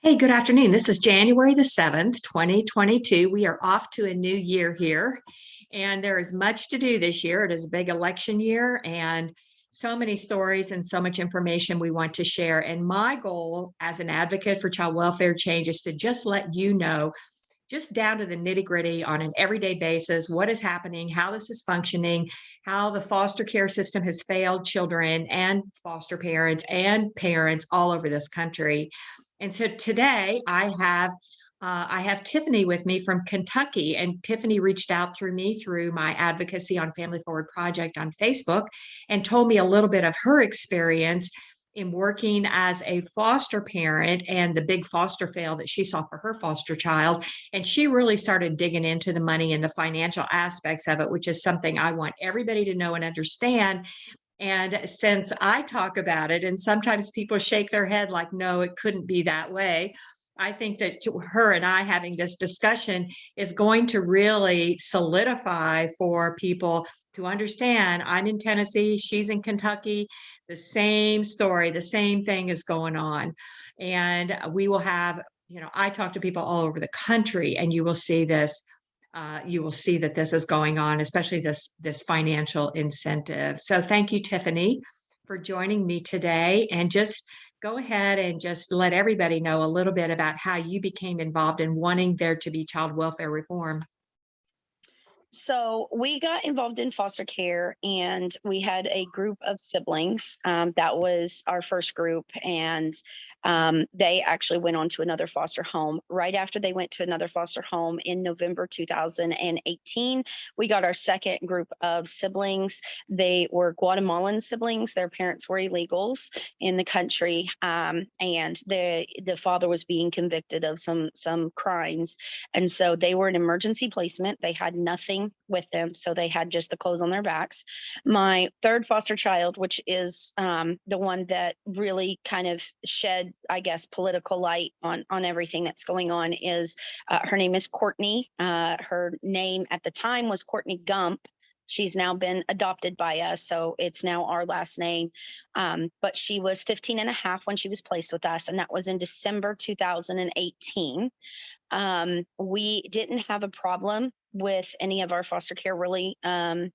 Hey, good afternoon. This is January the 7th, 2022. We are off to a new year here, and there is much to do this year. It is a big election year, and so many stories and so much information we want to share. And my goal as an advocate for child welfare change is to just let you know, just down to the nitty gritty on an everyday basis, what is happening, how this is functioning, how the foster care system has failed children and foster parents all over this country. And so today I have Tiffany with me from Kentucky, and Tiffany reached out through me through my advocacy on Family Forward Project on Facebook and told me a little bit of her experience in working as a foster parent and the big foster fail that she saw for her foster child. And she really started digging into the money and the financial aspects of it, which is something I want everybody to know and understand. And since I talk about it, and sometimes people shake their head like, no, it couldn't be that way. I think that her and I having this discussion is going to really solidify for people to understand I'm in Tennessee, she's in Kentucky, the same story, the same thing is going on. And we will have, I talk to people all over the country, and you will see this. You will see that this is going on, especially this financial incentive. So thank you, Tiffany, for joining me today. And just go ahead and just let everybody know a little bit about how you became involved in wanting there to be child welfare reform. So we got involved in foster care, and we had a group of siblings. That was our first group, and they actually went on to another foster home. Right after they went to another foster home in November 2018, we got our second group of siblings. They were Guatemalan siblings. Their parents were illegals in the country, and the father was being convicted of some crimes, and so they were an emergency placement. They had nothing with them, so they had just the clothes on their backs. My third foster child, which is the one that really kind of shed, I guess, political light on everything that's going on, is her name is Kourtney. Her name at the time was Kourtney Gump. She's now been adopted by us, so it's now our last name. But she was 15 and a half when she was placed with us, and that was in December 2018. We didn't have a problem with any of our foster care, really. Minor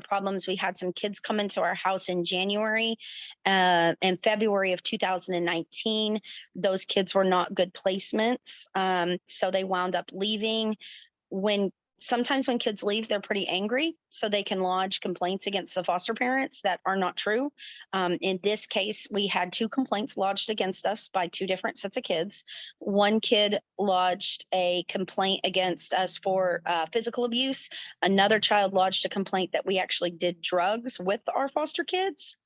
problems. We had some kids come into our house in January and February of 2019. Those kids were not good placements. So they wound up leaving. Sometimes when kids leave, they're pretty angry, so they can lodge complaints against the foster parents that are not true. In this case, we had two complaints lodged against us by two different sets of kids. One kid lodged a complaint against us for physical abuse. Another child lodged a complaint that we actually did drugs with our foster kids.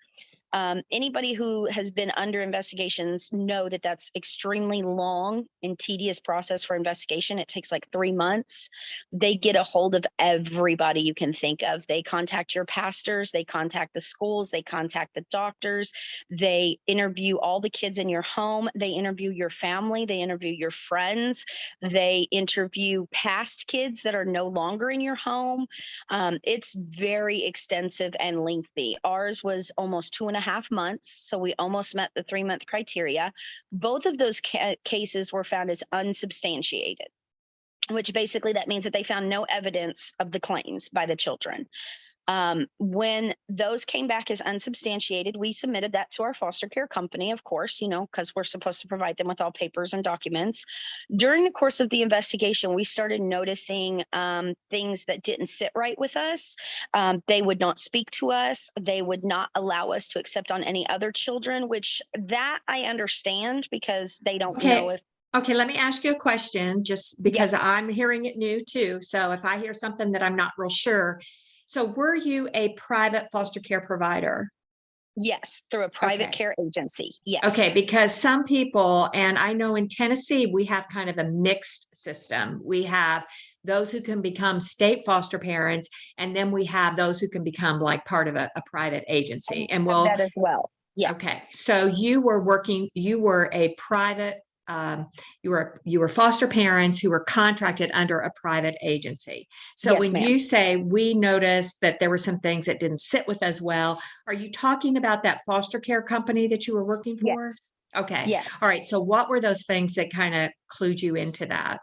Anybody who has been under investigations know that that's extremely long and tedious process for investigation. It takes like 3 months. They get a hold of everybody you can think of. They contact your pastors, they contact the schools, they contact the doctors, they interview all the kids in your home, they interview your family, they interview your friends, they interview past kids that are no longer in your home. It's very extensive and lengthy. Ours was almost 2.5 months, so we almost met the 3-month criteria. Both of those cases were found as unsubstantiated, which basically that means that they found no evidence of the claims by the children. When those came back as unsubstantiated, we submitted that to our foster care company, of course, because we're supposed to provide them with all papers and documents. During the course of the investigation, we started noticing things that didn't sit right with us. They would not speak to us. They would not allow us to accept on any other children, which that I understand because they don't know if. Okay, let me ask you a question, just because I'm hearing it new too. So if I hear something that I'm not real sure. So were you a private foster care provider? Yes, through a private care agency. Yes. Okay, because some people, and I know in Tennessee, we have kind of a mixed system. We have those who can become state foster parents, and then we have those who can become like part of a private agency. And we'll that as well. Yeah. Okay, so you were a private, you were foster parents who were contracted under a private agency. So Yes, when ma'am. you say we noticed that there were some things that didn't sit with us well, are you talking about that foster care company that you were working for? Yes. Okay. Yes. All right. So what were those things that kind of clued you into that?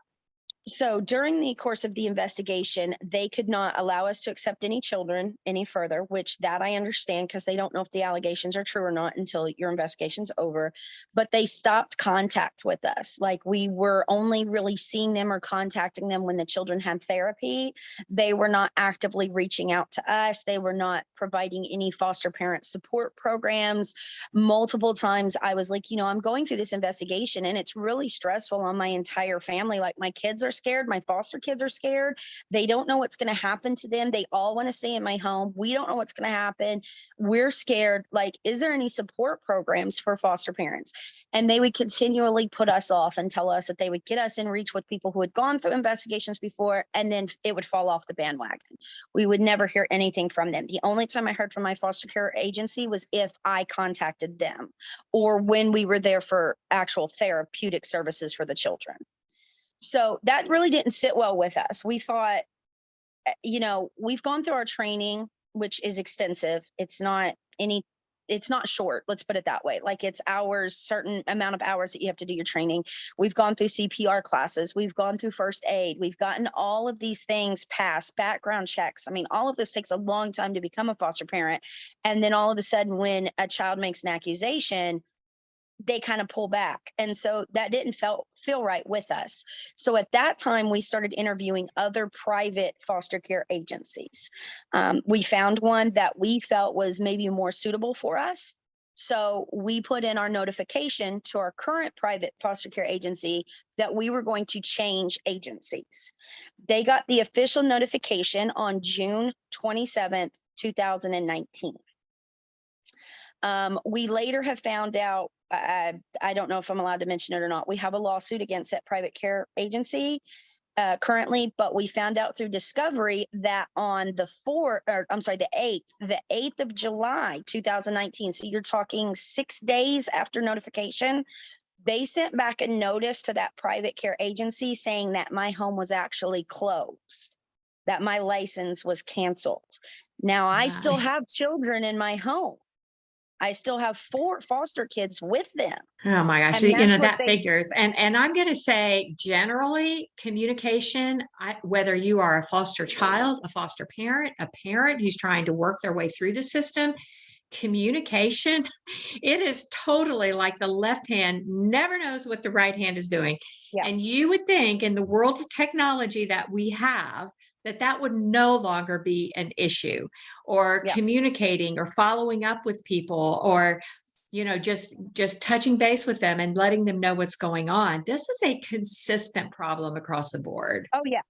So during the course of the investigation, they could not allow us to accept any children any further, which that I understand because they don't know if the allegations are true or not until your investigation's over. But they stopped contact with us. Like we were only really seeing them or contacting them when the children had therapy. They were not actively reaching out to us. They were not providing any foster parent support programs. Multiple times I was like, I'm going through this investigation and it's really stressful on my entire family. Like my kids are scared. My foster kids are scared. They don't know what's going to happen to them. They all want to stay in my home. We don't know what's going to happen. We're scared. Like, is there any support programs for foster parents? And they would continually put us off and tell us that they would get us in reach with people who had gone through investigations before, and then it would fall off the bandwagon. We would never hear anything from them. The only time I heard from my foster care agency was if I contacted them or when we were there for actual therapeutic services for the children. So that really didn't sit well with us. We thought, we've gone through our training, which is extensive. It's not short. Let's put it that way. Like it's hours, certain amount of hours that you have to do your training. We've gone through CPR classes. We've gone through first aid. We've gotten all of these things passed, background checks. I mean, all of this takes a long time to become a foster parent. And then all of a sudden, when a child makes an accusation, they kind of pull back. And so that didn't feel right with us. So at that time, we started interviewing other private foster care agencies. We found one that we felt was maybe more suitable for us. So we put in our notification to our current private foster care agency that we were going to change agencies. They got the official notification on June 27th, 2019. We later have found out, I don't know if I'm allowed to mention it or not. We have a lawsuit against that private care agency currently, but we found out through discovery that on the 8th of July, 2019. So you're talking 6 days after notification, they sent back a notice to that private care agency saying that my home was actually closed, that my license was canceled. Now I still have children in my home. I still have 4 foster kids with them. Oh my gosh, And that's what that figures. And I'm going to say generally communication, whether you are a foster child, a foster parent, a parent who's trying to work their way through the system, communication, it is totally like the left hand never knows what the right hand is doing. Yeah. And you would think in the world of technology that we have, that would no longer be an issue, or communicating or following up with people, or just touching base with them and letting them know what's going on. This is a consistent problem across the board. Oh yeah.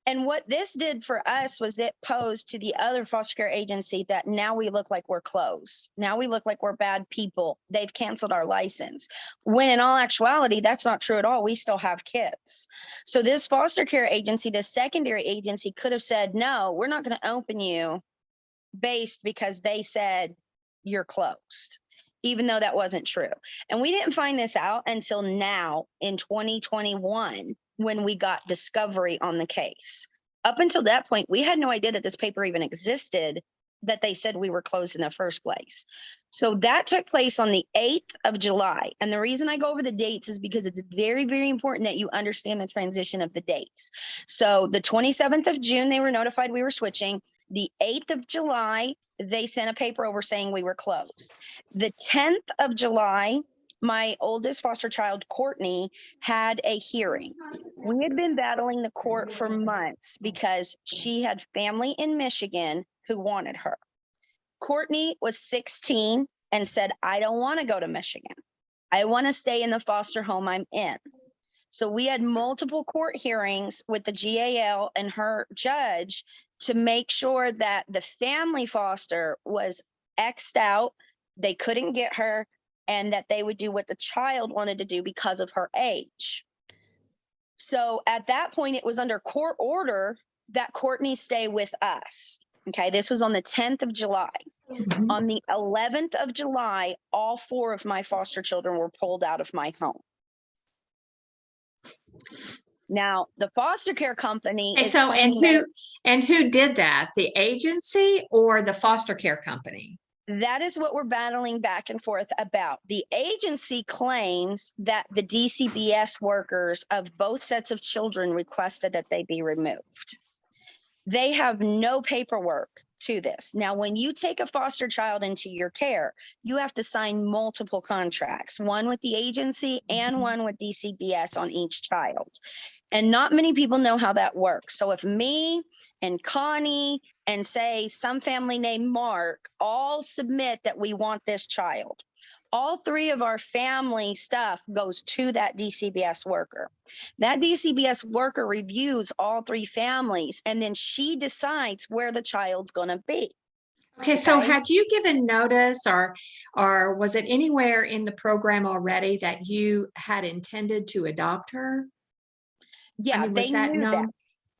And what this did for us was it posed to the other foster care agency that now we look like we're closed. Now we look like we're bad people. They've canceled our license. When in all actuality, that's not true at all. We still have kids. So this foster care agency, this secondary agency could have said, no, we're not going to open you because they said you're closed, even though that wasn't true. And we didn't find this out until now in 2021, when we got discovery on the case. Up until that point, we had no idea that this paper even existed, that they said we were closed in the first place. So that took place on the 8th of July. And the reason I go over the dates is because it's very, very important that you understand the transition of the dates. So the 27th of June, they were notified we were switching. The 8th of July, they sent a paper over saying we were closed. The 10th of July, my oldest foster child, Kourtney, had a hearing. We had been battling the court for months because she had family in Michigan who wanted her. Kourtney was 16 and said, I don't want to go to Michigan. I want to stay in the foster home I'm in. So we had multiple court hearings with the GAL and her judge to make sure that the family foster was X'd out, they couldn't get her, and that they would do what the child wanted to do because of her age. So at that point, it was under court order that Kourtney stay with us. Okay, this was on the 10th of July. Mm-hmm. On the 11th of July, all 4 of my foster children were pulled out of my home. Now, the foster care company is and who did that? The agency or the foster care company? That is what we're battling back and forth about. The agency claims that the DCBS workers of both sets of children requested that they be removed. They have no paperwork to this. Now, when you take a foster child into your care, you have to sign multiple contracts, one with the agency and one with DCBS on each child. And not many people know how that works. So if me and Connie and say some family named Mark all submit that we want this child, all three of our family stuff goes to that DCBS worker. That DCBS worker reviews all three families, and then she decides where the child's going to be. Okay, so had you given notice or was it anywhere in the program already that you had intended to adopt her? Yeah, I mean, was they that knew that. known?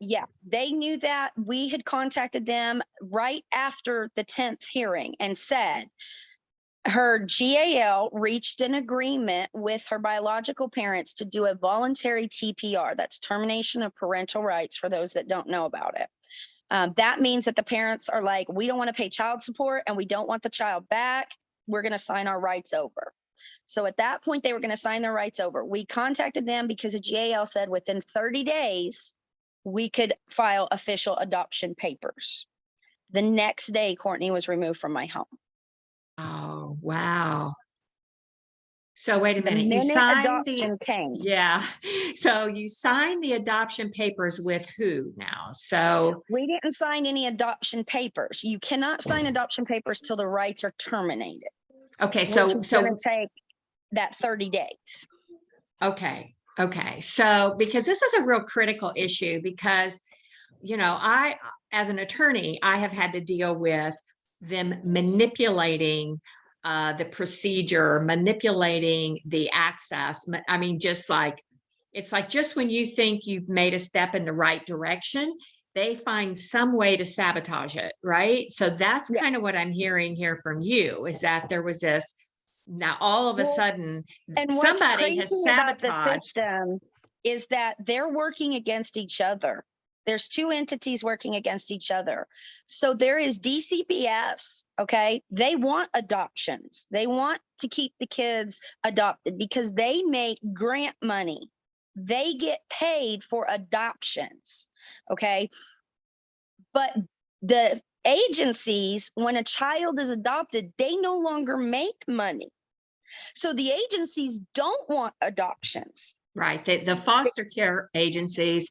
Yeah, they knew that. We had contacted them right after the 10th hearing and said her GAL reached an agreement with her biological parents to do a voluntary TPR. That's termination of parental rights for those that don't know about it. That means that the parents are like, we don't want to pay child support and we don't want the child back. We're going to sign our rights over. So at that point, they were going to sign their rights over. We contacted them because the GAL said within 30 days, we could file official adoption papers. The next day, Kourtney was removed from my home. Oh, wow. So wait a The minute, you minute signed the, adoption came, yeah. So you signed the adoption papers with who now? So, we didn't sign any adoption papers. You cannot sign adoption papers till the rights are terminated, okay, which so, is going to take that 30 days. okay. Okay. So, because this is a real critical issue because, as an attorney, I have had to deal with them manipulating the procedure, manipulating the access. I mean, it's like just when you think you've made a step in the right direction, they find some way to sabotage it, right? So that's Yeah. kind of what I'm hearing here from you is that there was this, now all of a sudden And what's somebody crazy has about the sabotaged. system is that they're working against each other. There's two entities working against each other. So there is DCBS, okay? They want adoptions. They want to keep the kids adopted because they make grant money. They get paid for adoptions, okay? But the agencies, when a child is adopted, they no longer make money. So the agencies don't want adoptions. Right. The foster care agencies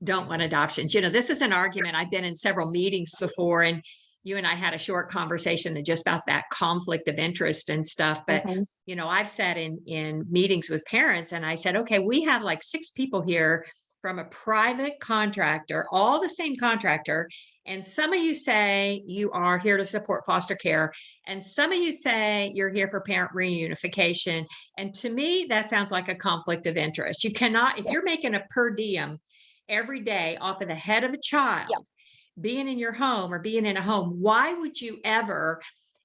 don't want adoptions. This is an argument. I've been in several meetings before, and you and I had a short conversation just about that conflict of interest and stuff. But, I've sat in meetings with parents and I said, okay, we have like 6 people here from a private contractor, all the same contractor. And some of you say you are here to support foster care. And some of you say you're here for parent reunification. And to me, that sounds like a conflict of interest. You cannot, if you're making a per diem every day off of the head of a child, being in your home or being in a home, why would you ever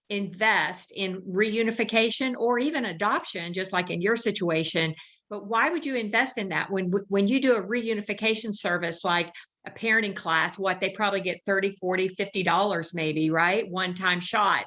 invest in reunification or even adoption, just like in your situation? But why would you invest in that when you do a reunification service like a parenting class, what they probably get 30, 40, $50 maybe, right? One-time shot.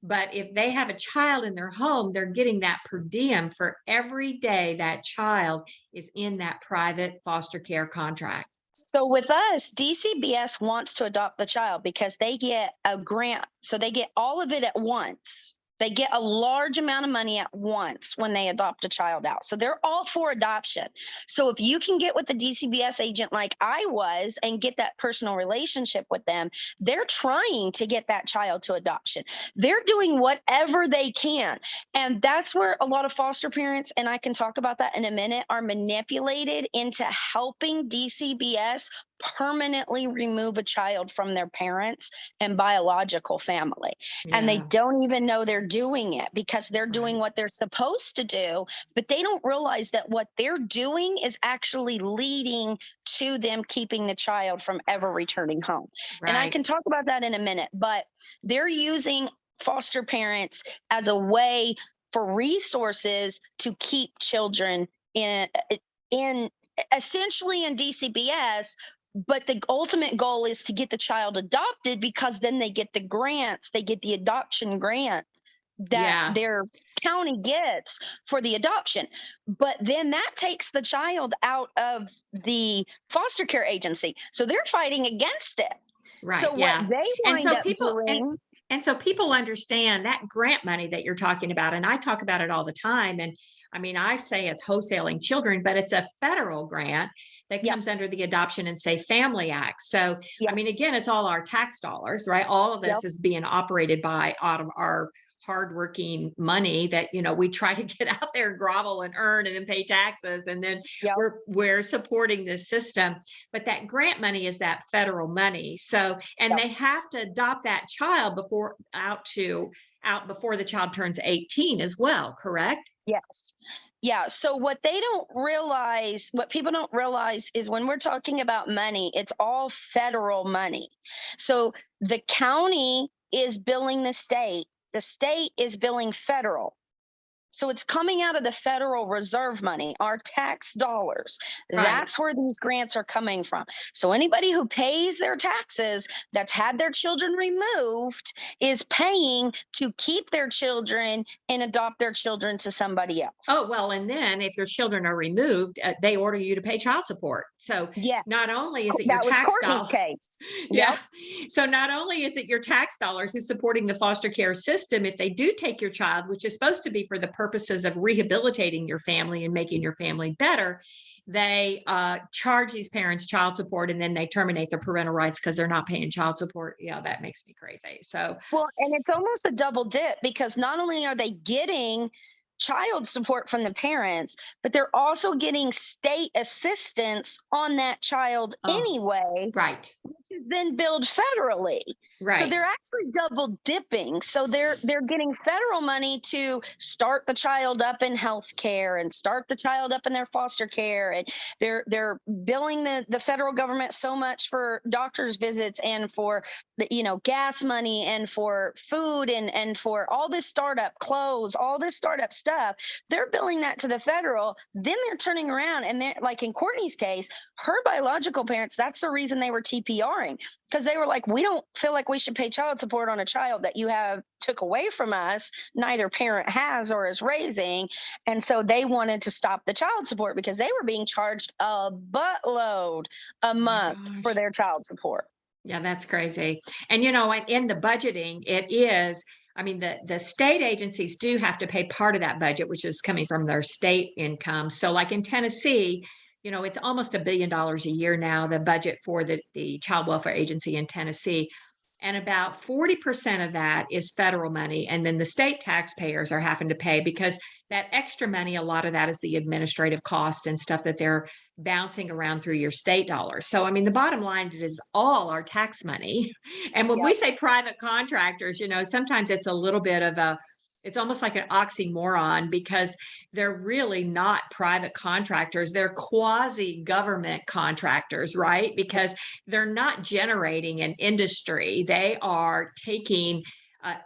But if they have a child in their home, they're getting that per diem for every day that child is in that private foster care contract. So with us, DCBS wants to adopt the child because they get a grant. So they get all of it at once. They get a large amount of money at once when they adopt a child out. So they're all for adoption. So if you can get with the DCBS agent like I was and get that personal relationship with them, they're trying to get that child to adoption. They're doing whatever they can. And that's where a lot of foster parents, and I can talk about that in a minute, are manipulated into helping DCBS permanently remove a child from their parents and biological family. And they don't even know they're doing it because they're doing what they're supposed to do, but they don't realize that what they're doing is actually leading to them keeping the child from ever returning home. And I can talk about that in a minute, but they're using foster parents as a way for resources to keep children in essentially in DCBS but the ultimate goal is to get the child adopted, because then they get the grants, they get the adoption grant that Yeah. their county gets for the adoption. But then that takes the child out of the foster care agency. So they're fighting against it. Right. So what Yeah. they And wind so up people doing, and so people understand that grant money that you're talking about, and I talk about it all the time. And I mean, I say it's wholesaling children, but it's a federal grant that yep, comes under the Adoption and Safe Family Act. So, I yep, mean, again, it's all our tax dollars, right? All of yep, this is being operated by out of our hardworking money that we try to get out there and grovel and earn and then pay taxes, and then yep, we're supporting this system. But that grant money is that federal money. So, and yep. they have to adopt that child out before the child turns 18 as well, correct? Yes. Yeah. So what they don't realize, what people don't realize is when we're talking about money, it's all federal money. So the county is billing the state is billing federal. So it's coming out of the Federal Reserve money, our tax dollars. Right. That's where these grants are coming from. So anybody who pays their taxes that's had their children removed is paying to keep their children and adopt their children to somebody Oh, else. well, and then if your children are removed, they order you to pay child support. So Yes. not only is it your That was tax Kourtney's dollars, case. yeah. Yep. So not only is it your tax dollars who's supporting the foster care system, if they do take your child, which is supposed to be for the purposes of rehabilitating your family and making your family better, they charge these parents child support, and then they terminate their parental rights because they're not paying child support. Yeah, that makes me crazy. So, Well, and it's almost a double dip, because not only are they getting child support from the parents, but they're also getting state assistance on that child oh, anyway, right, is then billed federally. So right. they're actually double dipping. So they're getting federal money to start the child up in health care and start the child up in their foster care. And they're billing the federal government so much for doctor's visits and for the, gas money and for food and for all this startup clothes, all this startup stuff. They're billing that to the federal. Then they're turning around and they're like, in Kourtney's case, her biological parents, that's the reason they were TPRing, because they were like, we don't feel like we should pay child support on a child that you have took away from us, neither parent has or is raising. And so they wanted to stop the child support because they were being charged a buttload a Oh my month for gosh. their child support. Yeah, that's crazy. And in the budgeting, it is, I mean, the state agencies do have to pay part of that budget, which is coming from their state income. So like in Tennessee, it's almost $1 billion a year now, the budget for the child welfare agency in Tennessee. And about 40% of that is federal money. And then the state taxpayers are having to pay because that extra money, a lot of that is the administrative cost and stuff that they're bouncing around through your state dollars. So, I mean, the bottom line, it is all our tax money. And when we Yep. say private contractors, sometimes it's a little bit of it's almost like an oxymoron because they're really not private contractors. They're quasi government contractors, right? Because they're not generating an industry. They are taking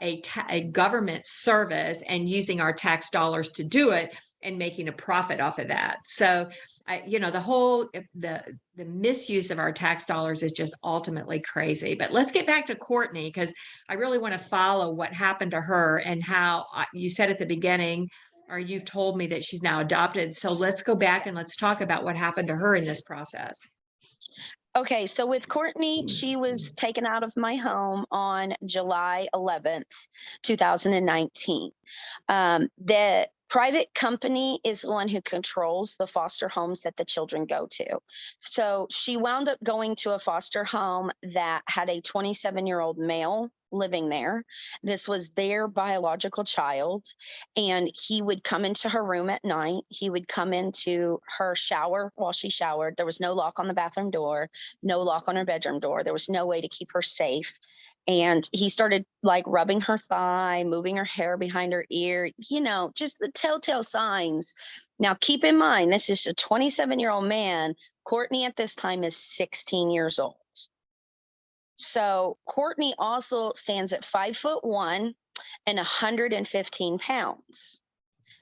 a government service and using our tax dollars to do it and making a profit off of that. So, the whole the misuse of our tax dollars is just ultimately crazy. But let's get back to Kourtney because I really want to follow what happened to her and how you said at the beginning, or you've told me that she's now adopted. So let's go back and let's talk about what happened to her in this process. Okay, so with Kourtney, she was taken out of my home on July 11th, 2019. The private company is the one who controls the foster homes that the children go to. So she wound up going to a foster home that had a 27-year-old male living there. This was their biological child. And he would come into her room at night. He would come into her shower while she showered. There was no lock on the bathroom door, no lock on her bedroom door. There was no way to keep her safe. And he started like rubbing her thigh, moving her hair behind her ear, just the telltale signs. Now, keep in mind, this is a 27-year-old man. Kourtney at this time is 16 years old. So Kourtney also stands at 5'1" and 115 pounds.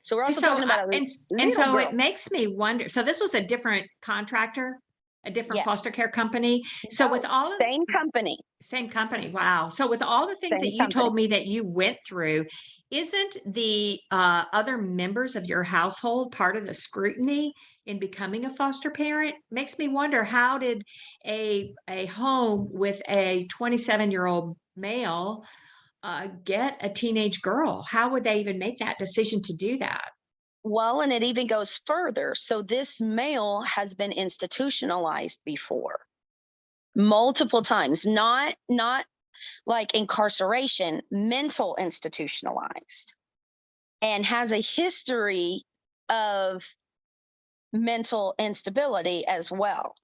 So we're And also so, talking about a and little so it girl. makes me wonder. So this was a different contractor. A different Yes. foster care company? So with No, all of same company, same company, wow. So with all the things that same you company. told me that you went through, isn't the other members of your household part of the scrutiny in becoming a foster parent? Makes me wonder, how did a home with a 27-year-old male get a teenage girl? How would they even make that decision to do that? Well, and it even goes further. So this male has been institutionalized before multiple times, not like incarceration, mental institutionalized, and has a history of mental instability as well.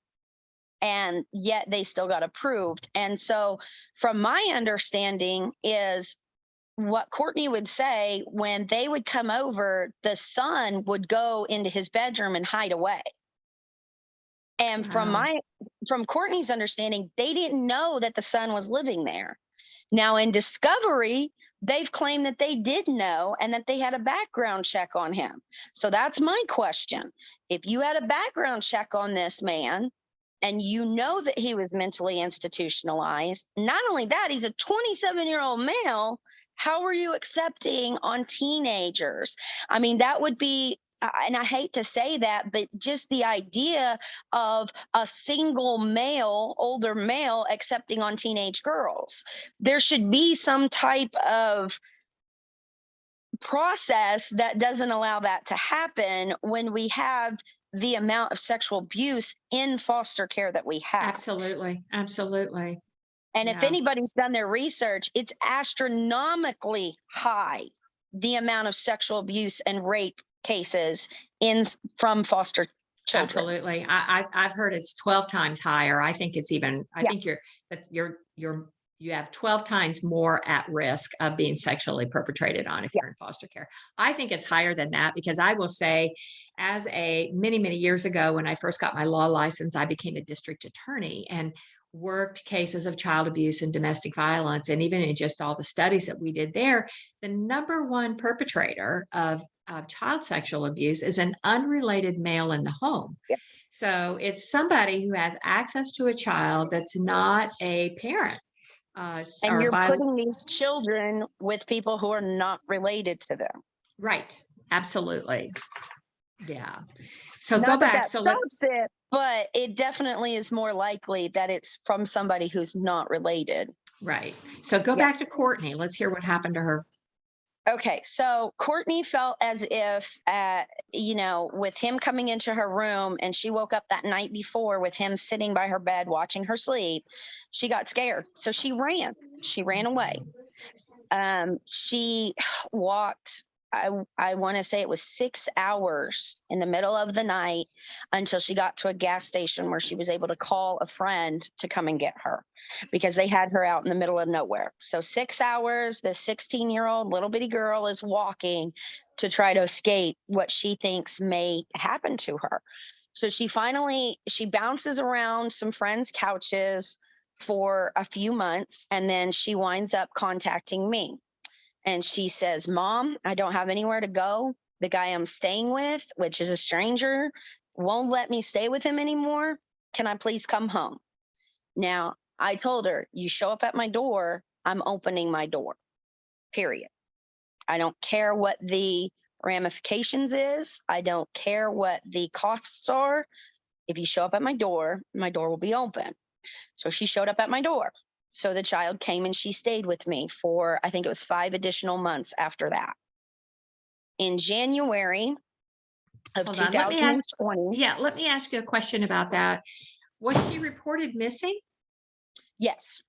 And yet they still got approved. And so from my understanding is what Kourtney would say when they would come over, the son would go into his bedroom and hide away. And Wow. from Kourtney's understanding, they didn't know that the son was living there. Now in discovery, they've claimed that they did know and that they had a background check on him. So that's my question. If you had a background check on this man and you know that he was mentally institutionalized, not only that, he's a 27-year-old male. How are you accepting on teenagers? I mean, that would be, and I hate to say that, but just the idea of a single male, older male, accepting on teenage girls. There should be some type of process that doesn't allow that to happen when we have the amount of sexual abuse in foster care that we have. Absolutely. Absolutely. And if Yeah. anybody's done their research, it's astronomically high, the amount of sexual abuse and rape cases in from foster children. Absolutely. I've heard it's 12 times higher. I think it's even, I Yeah. think you have 12 times more at risk of being sexually perpetrated on if Yeah. you're in foster care. I think it's higher than that because I will say, as a many years ago, when I first got my law license, I became a district attorney and worked cases of child abuse and domestic violence. And even in just all the studies that we did there, the number one perpetrator of child sexual abuse is an unrelated male in the home. Yeah. So it's somebody who has access to a child that's not a parent. And Or you're by putting these children with people who are not related to them. right, absolutely, yeah. So go Not that back. that So let stops it, but it definitely is more likely that it's from somebody who's not related. right. So go Yeah. back to Kourtney. Let's hear what happened to her. Okay, so Kourtney felt as if, with him coming into her room and she woke up that night before with him sitting by her bed watching her sleep, she got scared. So she ran. She ran away. She walked, I want to say it was 6 hours in the middle of the night until she got to a gas station where she was able to call a friend to come and get her because they had her out in the middle of nowhere. So 6 hours, this 16-year-old little bitty girl is walking to try to escape what she thinks may happen to her. So she bounces around some friends' couches for a few months, and then she winds up contacting me. And she says, Mom, I don't have anywhere to go. The guy I'm staying with, which is a stranger, won't let me stay with him anymore. Can I please come home? Now, I told her, you show up at my door, I'm opening my door, period. I don't care what the ramifications is. I don't care what the costs are. If you show up at my door will be open. So she showed up at my door. So the child came and she stayed with me for, I think it was 5 additional months after that. In January of Hold on. Let me ask. 2020, Yeah, let me ask you a question about that. Was she reported missing? yes,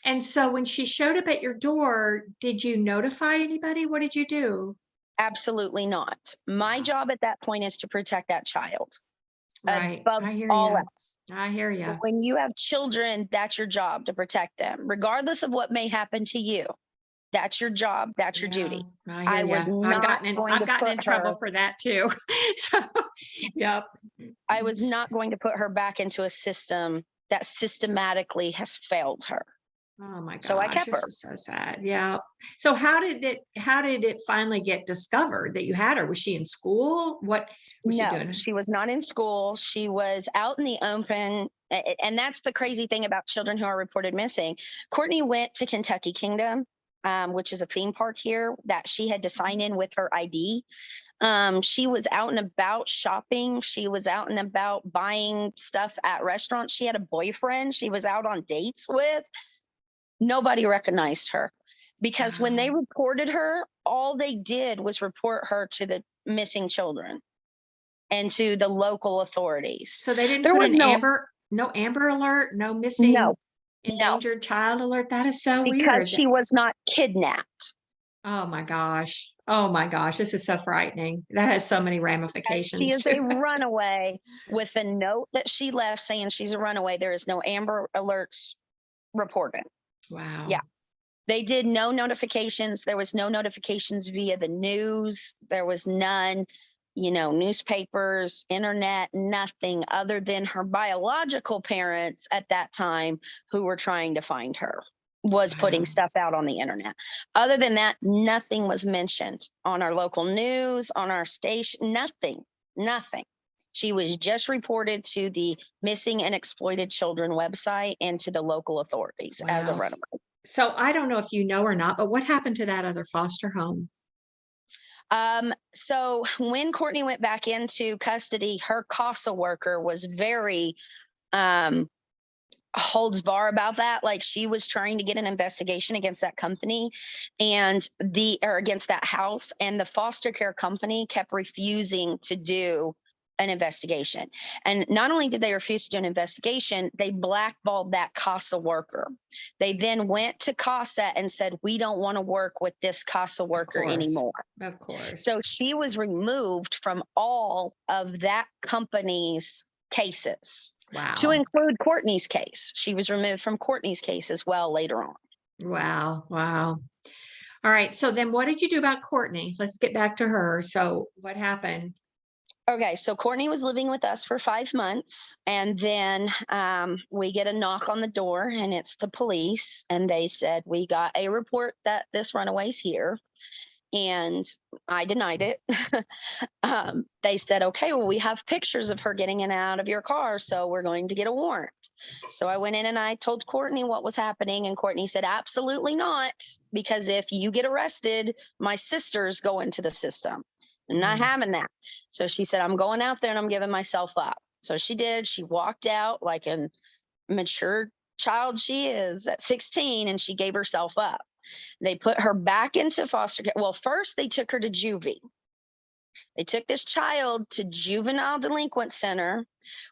And so when she showed up at your door, did you notify anybody? What did you do? absolutely not. My job at that point is to protect that child Right. above I hear all you. else. I hear you. When you have children, that's your job to protect them, regardless of what may happen to you. That's your job. That's your Yeah, duty. I hear I was you. not going I've to gotten put in trouble her, for that too. So, yep. I was not going to put her back into a system that systematically has failed her. Oh my So I gosh, kept this her. is so sad. Yeah. So how did it finally get discovered that you had her? Was she in school? What was she No, doing? she was not in school. She was out in the open. And that's the crazy thing about children who are reported missing. Kourtney went to Kentucky Kingdom, which is a theme park here, that she had to sign in with her ID. She was out and about shopping. She was out and about buying stuff at restaurants. She had a boyfriend she was out on dates with. Nobody recognized her because when they Wow. reported her, all they did was report her to the missing children and to the local authorities. So they didn't There put was an no Amber Alert, no no, missing no, endangered child alert. That is so because weird. she was not kidnapped. Oh my gosh. Oh my gosh. This is so frightening. That has so many She ramifications is a too. runaway with a note that she left saying she's a runaway. There is no Amber Alerts reported. Yeah. Wow. They did no notifications. There was no notifications via the news. There was none, newspapers, internet, nothing other than her biological parents at that time who were trying to find her was putting Wow. stuff out on the internet. Other than that, nothing was mentioned on our local news, on our station, nothing, nothing. She was just reported to the Missing and Exploited Children website and to the local authorities as a Wow. runaway. So I don't know if you know or not, but what happened to that other foster home? So when Kourtney went back into custody, her CASA worker was very um holds bar about that. Like she was trying to get an investigation against that company or against that house, and the foster care company kept refusing to do an investigation. And not only did they refuse to do an investigation, they blackballed that CASA worker. They then went to CASA and said, we don't want to work with this CASA Of worker course. anymore. Of course. So she was removed from all of that company's cases, to Wow. include Kourtney's case. She was removed from Kourtney's case as well later on. Wow. Wow. All right. So then what did you do about Kourtney? Let's get back to her. So what happened? Okay, so Kourtney was living with us for 5 months, and then we get a knock on the door, and it's the police, and they said, we got a report that this runaway's here. And I denied it. They said, okay, well, we have pictures of her getting in and out of your car, so we're going to get a warrant. So I went in and I told Kourtney what was happening, and Kourtney said, absolutely not, because if you get arrested, my sisters go into the system. I'm not Mm. having that. So she said, I'm going out there and I'm giving myself up. So she did. She walked out like a mature child she is at 16, and she gave herself up. They put her back into foster care. Well, first they took her to juvie. They took this child to juvenile delinquent center,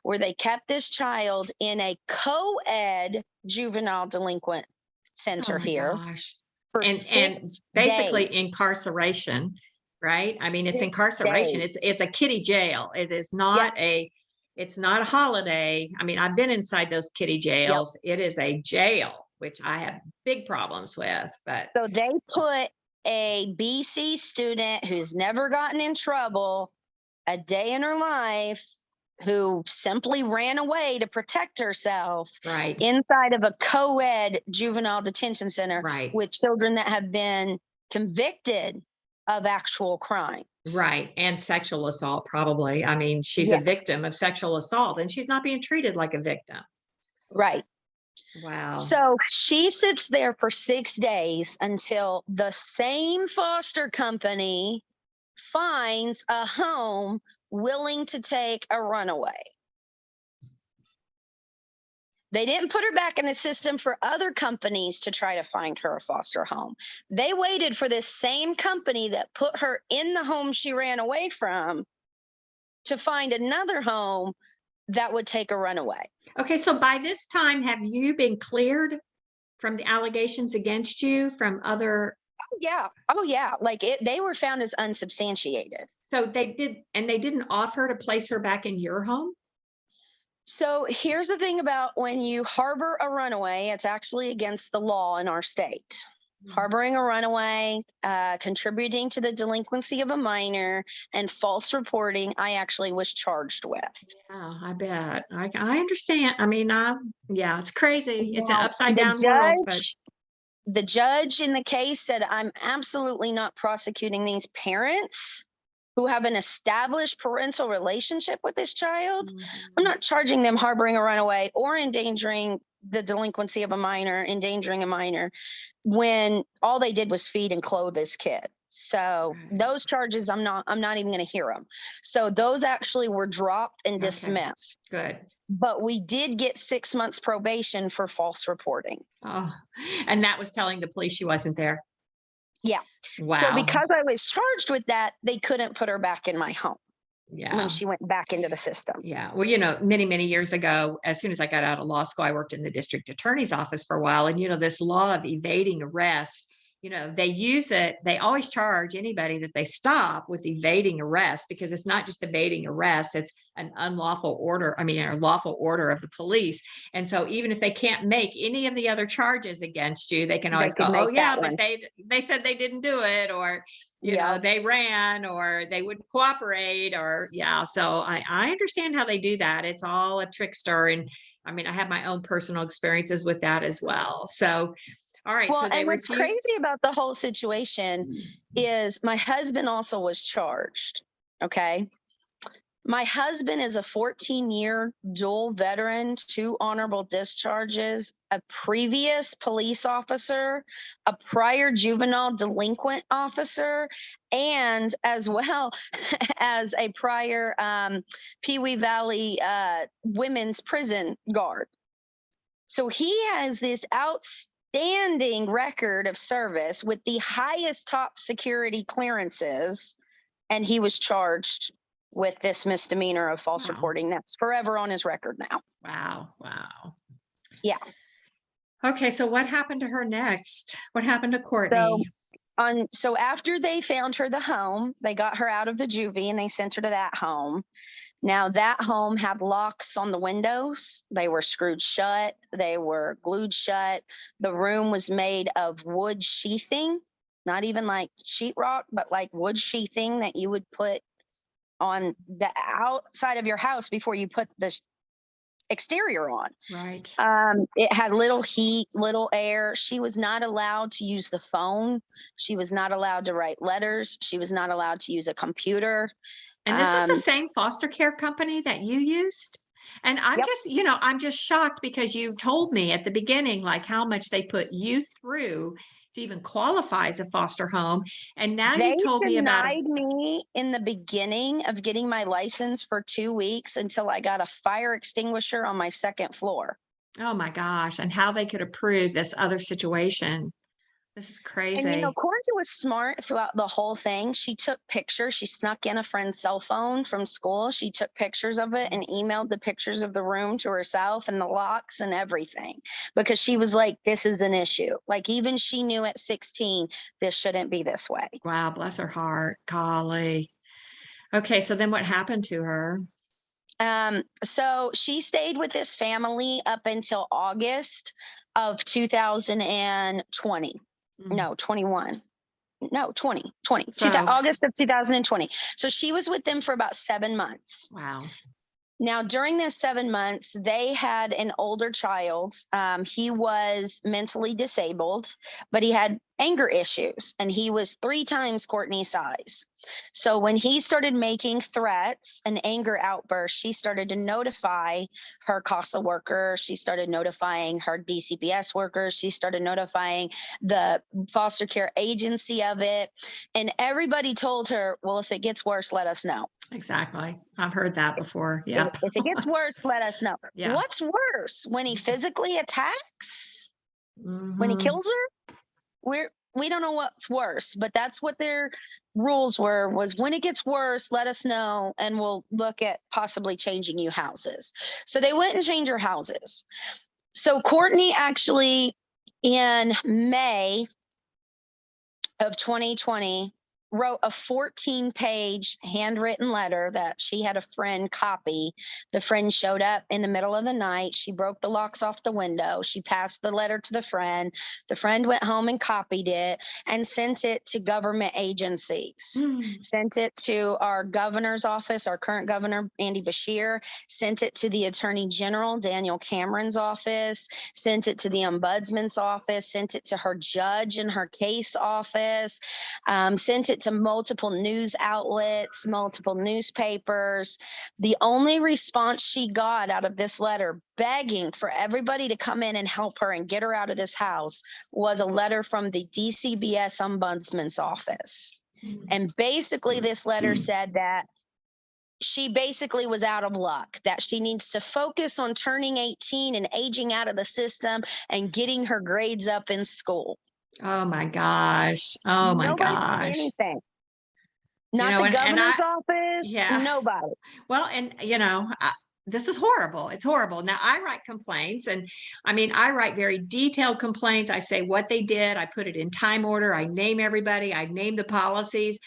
where they kept this child in a co-ed juvenile delinquent Oh center my here gosh. for And 6 days. basically incarceration, right? I mean, it's Six incarceration. days. It's a kiddie jail. It is Yep. it's not a holiday. I mean, I've been inside those kiddie Yep. jails. It is a jail, which I have big problems with, but So they put a BC student who's never gotten in trouble a day in her life, who simply ran away to protect herself, right, inside of a co-ed juvenile detention center right, with children that have been convicted of actual crimes. right. And sexual assault, probably. I mean, she's a Yes, victim of sexual assault and she's not being treated like a victim. right. Wow. So she sits there for 6 days until the same foster company finds a home willing to take a runaway. They didn't put her back in the system for other companies to try to find her a foster home. They waited for this same company that put her in the home she ran away from to find another home that would take a runaway. Okay, so by this time, have you been cleared from the allegations against you from other? Oh yeah. Oh yeah. They were found as unsubstantiated. So they didn't offer to place her back in your home? So here's the thing about when you harbor a runaway, it's actually against the law in our state. harboring a runaway, contributing to the delinquency of a minor, and false reporting. I actually was charged with. Yeah, I bet. I understand. I mean, yeah, it's crazy. It's an Now, upside down world, but the judge in the case said, I'm absolutely not prosecuting these parents who have an established parental relationship with this child. I'm mhm, not charging them harboring a runaway or endangering the delinquency of a minor, endangering a minor, when all they did was feed and clothe this kid. So right. those charges, I'm not even going to hear them. So those actually were dropped and Okay, dismissed. good. But we did get 6 months probation for false reporting. Oh, and that was telling the police she wasn't there. Yeah. So Wow. because I was charged with that, they couldn't put her back in my home when Yeah. she went back into the system. Yeah. Well, many, many years ago, as soon as I got out of law school, I worked in the district attorney's office for a while. And, this law of evading arrest, they use it, they always charge anybody that they stop with evading arrest because it's not just evading arrest, it's an unlawful order. I mean, a lawful order of the police. And so even if they can't make any of the other charges against you, they can They always could go, oh, make yeah, that but one. they said they didn't do it, or Yeah. they ran or they wouldn't cooperate, or yeah. So I understand how they do that. It's all a trickster. And I mean, I have my own personal experiences with that as well. So, all right. Well, So they and what's refused. crazy about the whole situation is my husband also was charged. Okay. My husband is a 14-year dual veteran, 2 honorable discharges, a previous police officer, a prior juvenile delinquent officer, and as well as a prior Pee Wee Valley women's prison guard. So he has this outstanding record of service with the highest top security clearances, and he was charged with this misdemeanor of false Wow. reporting. That's forever on his record now. Wow. Wow. Yeah. Okay. So what happened to her next? What happened to So Kourtney? so after they found her the home, they got her out of the juvie and they sent her to that home. Now that home had locks on the windows. They were screwed shut. They were glued shut. The room was made of wood sheathing, not even like sheetrock, but like wood sheathing that you would put on the outside of your house before you put the exterior on. Right. It had little heat, little air. She was not allowed to use the phone. She was not allowed to write letters. She was not allowed to use a computer. And this is the Um, same foster care company that you used? And yep. I'm just shocked because you told me at the beginning, like how much they put you through to even qualify as a foster home. And now They you told me about denied me in the beginning of getting my license for 2 weeks until I got a fire extinguisher on my second floor. oh my gosh, and how they could approve this other situation. This is And crazy. Courtney was smart throughout the whole thing. She took pictures. She snuck in a friend's cell phone from school. She took pictures of it and emailed the pictures of the room to herself and the locks and everything because she was like, this is an issue. Like, even she knew at 16, this shouldn't be this way. Wow, bless her heart. Golly. Okay, so then what happened to her? So she stayed with this family up until August of 2020. Mm. No, 21. No, 2020. So, August of 2020. So she was with them for about 7 months. wow. Now, during this 7 months, they had an older child. He was mentally disabled, but he had anger issues, and he was 3 times Kourtney's size. So when he started making threats and anger outbursts, she started to notify her CASA worker. She started notifying her DCPS workers. She started notifying the foster care agency of it. And everybody told her, well, if it gets worse, let us know. Exactly. I've heard that before. If Yep. if it gets worse, let us know. Yeah. What's worse, when he physically attacks, when he Hmm. kills her? We don't know what's worse, but that's what their rules were, was when it gets worse, let us know and we'll look at possibly changing you houses. So they went and changed her houses. So Kourtney actually, in May of 2020, wrote a 14-page handwritten letter that she had a friend copy. The friend showed up in the middle of the night. She broke the locks off the window. She passed the letter to the friend. The friend went home and copied it and sent it to government agencies. Sent it to our governor's office, our current governor, Andy Bashir, sent it to the attorney general, Daniel Cameron's office, sent it to the ombudsman's office, sent it to her judge in her case office, sent it to multiple news outlets, multiple newspapers. The only response she got out of this letter, begging for everybody to come in and help her and get her out of this house, was a letter from the DCBS Ombudsman's office. And basically, this letter said that she basically was out of luck, that she needs to focus on turning 18 and aging out of the system and getting her grades up in school. Oh my gosh. Oh my Nobody did gosh. anything. You Not know, the and governor's office. yeah. Nobody. Well, and this is horrible. It's horrible. Now I write complaints, and I mean, I write very detailed complaints. I say what they did. I put it in time order. I name everybody. I name the policies.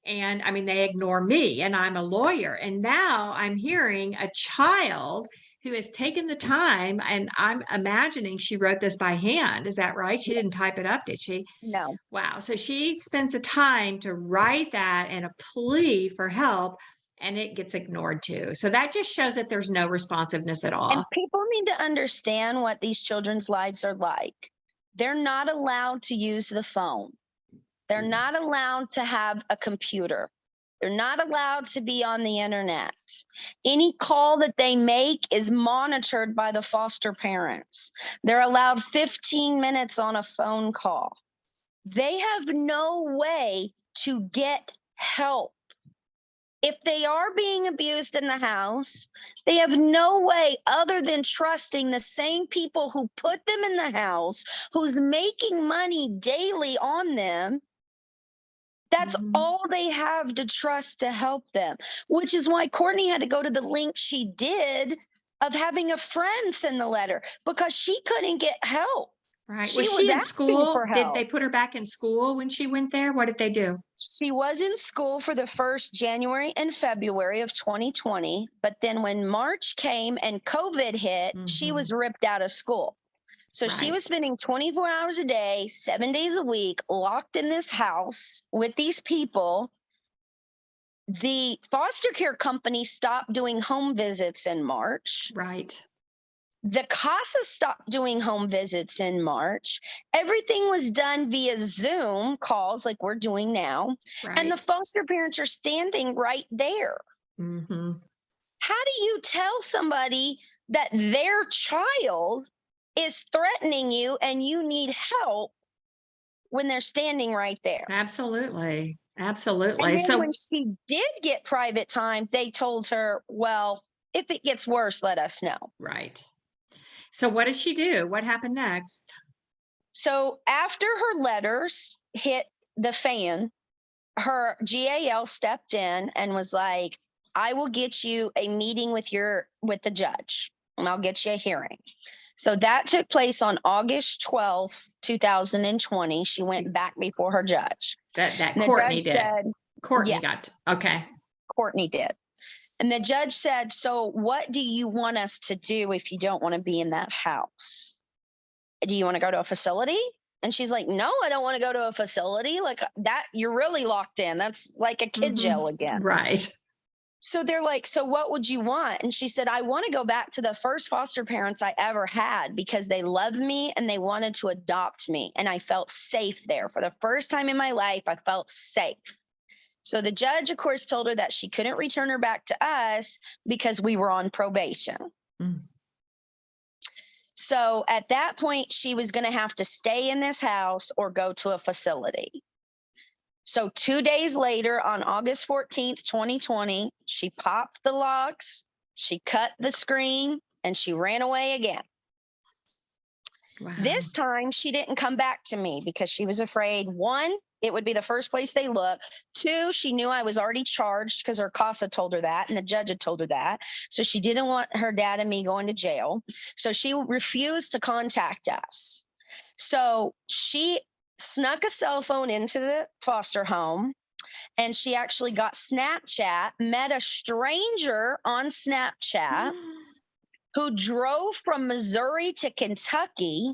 And I mean, they ignore me, and I'm a lawyer. And now I'm hearing a child who has taken the time, and I'm imagining she wrote this by hand. Is that right? She didn't type it up, did she? No. Wow. So she spends the time to write that and a plea for help, and it gets ignored too. So that just shows that there's no responsiveness at all. And people need to understand what these children's lives are like. They're not allowed to use the phone. They're not allowed to have a computer. They're not allowed to be on the internet. Any call that they make is monitored by the foster parents. They're allowed 15 minutes on a phone call. They have no way to get help. If they are being abused in the house, they have no way other than trusting the same people who put them in the house, who's making money daily on them. That's all they have to trust to help them, which is why Kourtney had to go to the link she did of having a friend send the letter, because she couldn't get help. Right. She Was she in asking school? for Did help. they put her back in school when she went there? What did they do? She was in school for the first January and February of 2020, but then when March came and COVID hit, she was ripped out of school. So she Right. was spending 24 hours a day, 7 days a week, locked in this house with these people. The foster care company stopped doing home visits in March. Right. The CASA stopped doing home visits in March. Everything was done via Zoom calls like we're doing now. Right. And the foster parents are standing right there. Mm-hmm. How do you tell somebody that their child is threatening you and you need help when they're standing right there? Absolutely. And Absolutely. then So when she did get private time, they told her, well, if it gets worse, let us know. right. So what did she do? What happened next? So after her letters hit the fan, her GAL stepped in and was like, I will get you a meeting with the judge, and I'll get you a hearing. So that took place on August 12th, 2020. She went back before her judge. That And the Kourtney judge did. said, Kourtney yes, got okay. Kourtney did. And the judge said, so what do you want us to do if you don't want to be in that house? Do you want to go to a facility? And she's like, no, I don't want to go to a facility like that. You're really locked in. That's like a kid jail again. Right. So they're like, so what would you want? And she said, I want to go back to the first foster parents I ever had because they loved me and they wanted to adopt me. And I felt safe there. For the first time in my life, I felt safe. So the judge, of course, told her that she couldn't return her back to us because we were on probation. Mm. So at that point, she was going to have to stay in this house or go to a facility. So 2 days later, on August 14th, 2020, she popped the locks, she cut the screen, and she ran away again. Wow. This time, she didn't come back to me because she was afraid, one, it would be the first place they look. Two, she knew I was already charged because her CASA told her that, and the judge had told her that. So she didn't want her dad and me going to jail. So she refused to contact us. So she snuck a cell phone into the foster home And she actually got Snapchat, met a stranger on Snapchat who drove from Missouri to Kentucky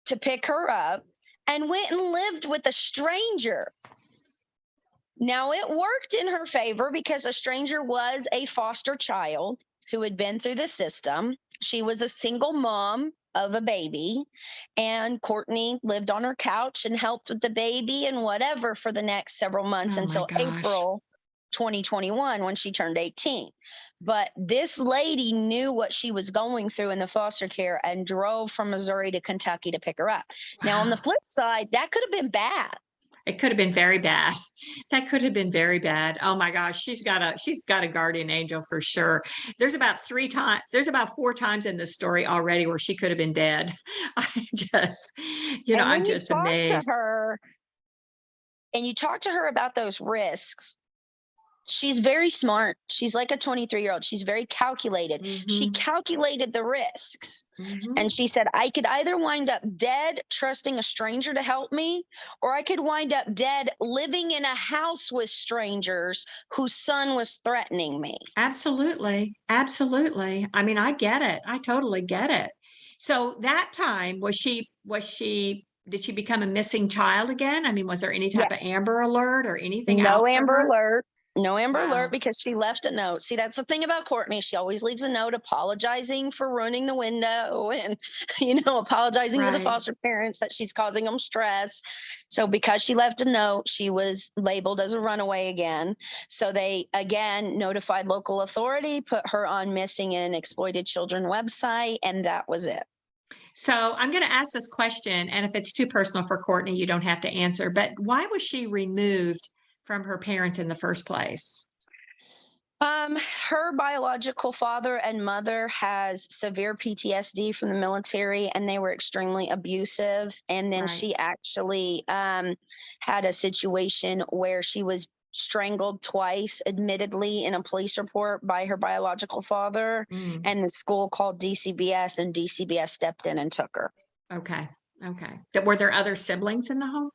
to pick her up and went and lived with a stranger. Now, it worked in her favor because a stranger was a foster child who had been through the system. She was a single mom of a baby, and Kourtney lived on her couch and helped with the baby and whatever for the next several months Oh my until gosh. April 2021 when she turned 18. But this lady knew what she was going through in the foster care and drove from Missouri to Kentucky to pick her up. Now, on the Wow. flip side, that could have been bad. It could have been very bad. That could have been very bad. Oh my gosh, she's got a guardian angel for sure. There's about 4 times in this story already where she could have been dead. I just, And I'm when you just talk to amazed. her and you talk to her about those risks, she's very smart. She's like a 23-year-old. She's very calculated. She Hmm. calculated the risks. Hmm. And she said, I could either wind up dead trusting a stranger to help me, or I could wind up dead living in a house with strangers whose son was threatening me. Absolutely. Absolutely. I mean, I get it. I totally get it. So that time, did she become a missing child again? I mean, was there any type of Yes. Amber Alert or anything No out for Amber her? Alert. No Amber Alert Wow. because she left a note. See, that's the thing about Kourtney. She always leaves a note apologizing for ruining the window and, apologizing to the Right. foster parents that she's causing them stress. So, because she left a note, she was labeled as a runaway again. So, they again notified local authority, put her on missing and exploited children website, and that was it. So I'm going to ask this question, and if it's too personal for Kourtney, you don't have to answer. But why was she removed from her parents in the first place? Her biological father and mother has severe PTSD from the military, and they were extremely abusive. And then Right. she actually had a situation where she was strangled twice, admittedly in a police report by her biological father, Mm, and the school called DCBS, and DCBS stepped in and took her. okay. Okay. Were there other siblings in the home?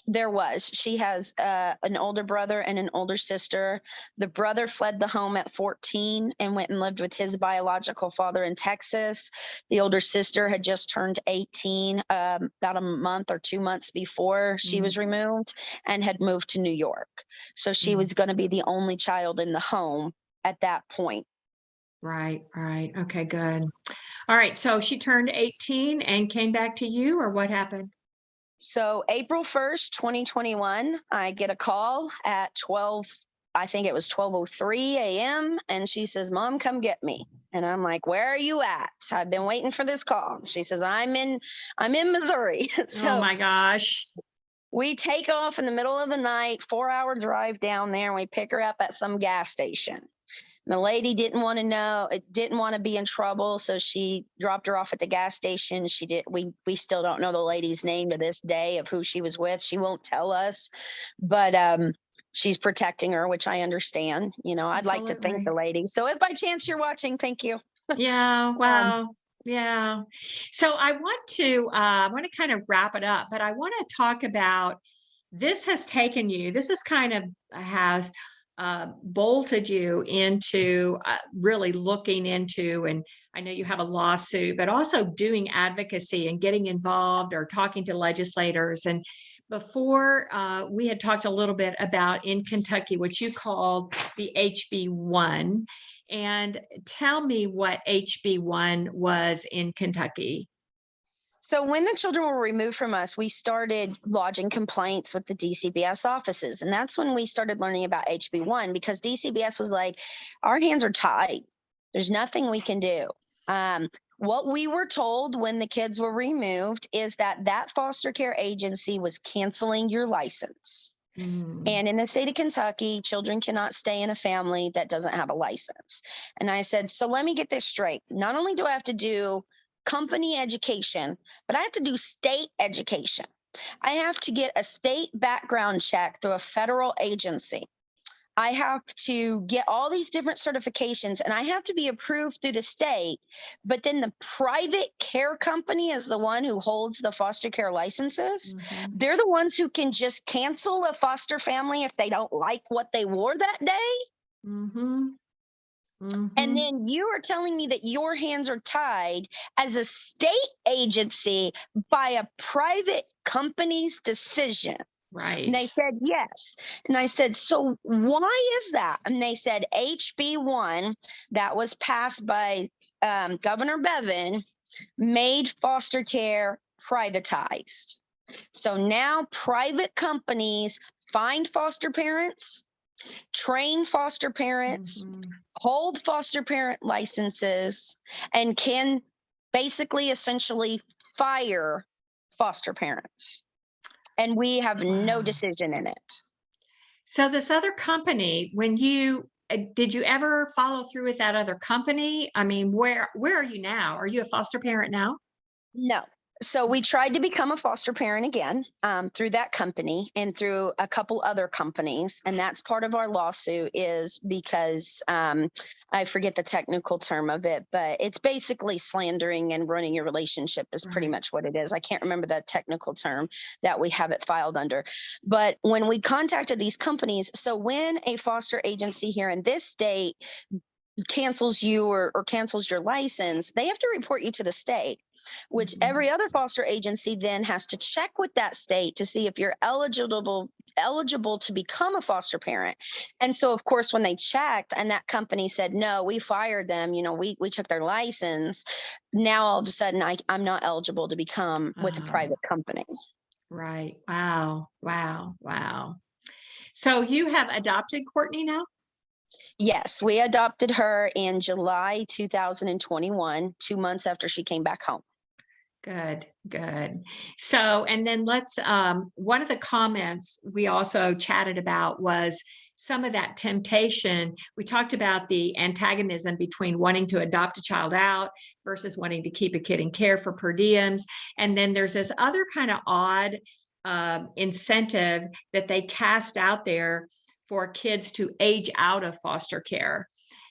There was. She has an older brother and an older sister. The brother fled the home at 14 and went and lived with his biological father in Texas. The older sister had just turned 18 about a month or 2 months before she Mm, was removed and had moved to New York. So she mm. was going to be the only child in the home at that point. Right. Right. Okay. Good. All right. So she turned 18 and came back to you, or what happened? So April 1st, 2021, I get a call at 12, I think it was 12:03 a.m. And she says, Mom, come get me. And I'm like, where are you at? I've been waiting for this call. She says, I'm in Missouri. Oh So my gosh. we take off in the middle of the night, 4-hour drive down there, and we pick her up at some gas station. The lady didn't want to be in trouble, so she dropped her off at the gas station. She did. We still don't know the lady's name to this day of who she was with. She won't tell us, but she's protecting her, which I understand. I'd like to thank the Absolutely. lady. So if by chance you're watching, thank you. Yeah, Um, well, yeah. So I want to kind of wrap it up, but I want to talk about this has kind of has bolted you into really looking into, and I know you have a lawsuit, but also doing advocacy and getting involved or talking to legislators. And before we had talked a little bit about in Kentucky, what you called the HB1. And tell me what HB1 was in Kentucky. So when the children were removed from us, we started lodging complaints with the DCBS offices. And that's when we started learning about HB1 because DCBS was like, our hands are tied. There's nothing we can do. What we were told when the kids were removed is that foster care agency was canceling your license. Mm, And in the state of Kentucky, children cannot stay in a family that doesn't have a license. And I said, so let me get this straight. Not only do I have to do company education, but I have to do state education. I have to get a state background check through a federal agency. I have to get all these different certifications and I have to be approved through the state. But then the private care company is the one who holds the foster care licenses. Mhm. They're the ones who can just cancel a foster family if they don't like what they wore that day. Mhm. And Mhm. then you are telling me that your hands are tied as a state agency by a private company's decision. And they Right. said, yes. And I said, so why is that? And they said, HB1, that was passed by Governor Bevin, made foster care privatized. So now private companies find foster parents, train foster parents, Mhm. hold foster parent licenses, and can basically essentially fire foster parents. And we have no Wow. decision in it. So this other company, when you did you ever follow through with that other company? I mean, where are you now? Are you a foster parent now? No. So we tried to become a foster parent again through that company and through a couple other companies, and that's part of our lawsuit is because I forget the technical term of it, but it's basically slandering and ruining your relationship is pretty Right. much what it is. I can't remember the technical term that we have it filed under, but when we contacted these companies, so when a foster agency here in this state cancels you or cancels your license, they have to report you to the state, which Mhm. every other foster agency then has to check with that state to see if you're eligible to become a foster parent. And so of course when they checked and that company said no, we fired them, we took their license. Now all of a sudden I'm not eligible to become with a Oh, private company. right. Wow. Wow. Wow. So you have adopted Kourtney now? Yes, we adopted her in July 2021, 2 months after she came back home. Good, good. So, and then one of the comments we also chatted about was some of that temptation. We talked about the antagonism between wanting to adopt a child out versus wanting to keep a kid in care for per diems. And then there's this other kind of odd incentive that they cast out there for kids to age out of foster care.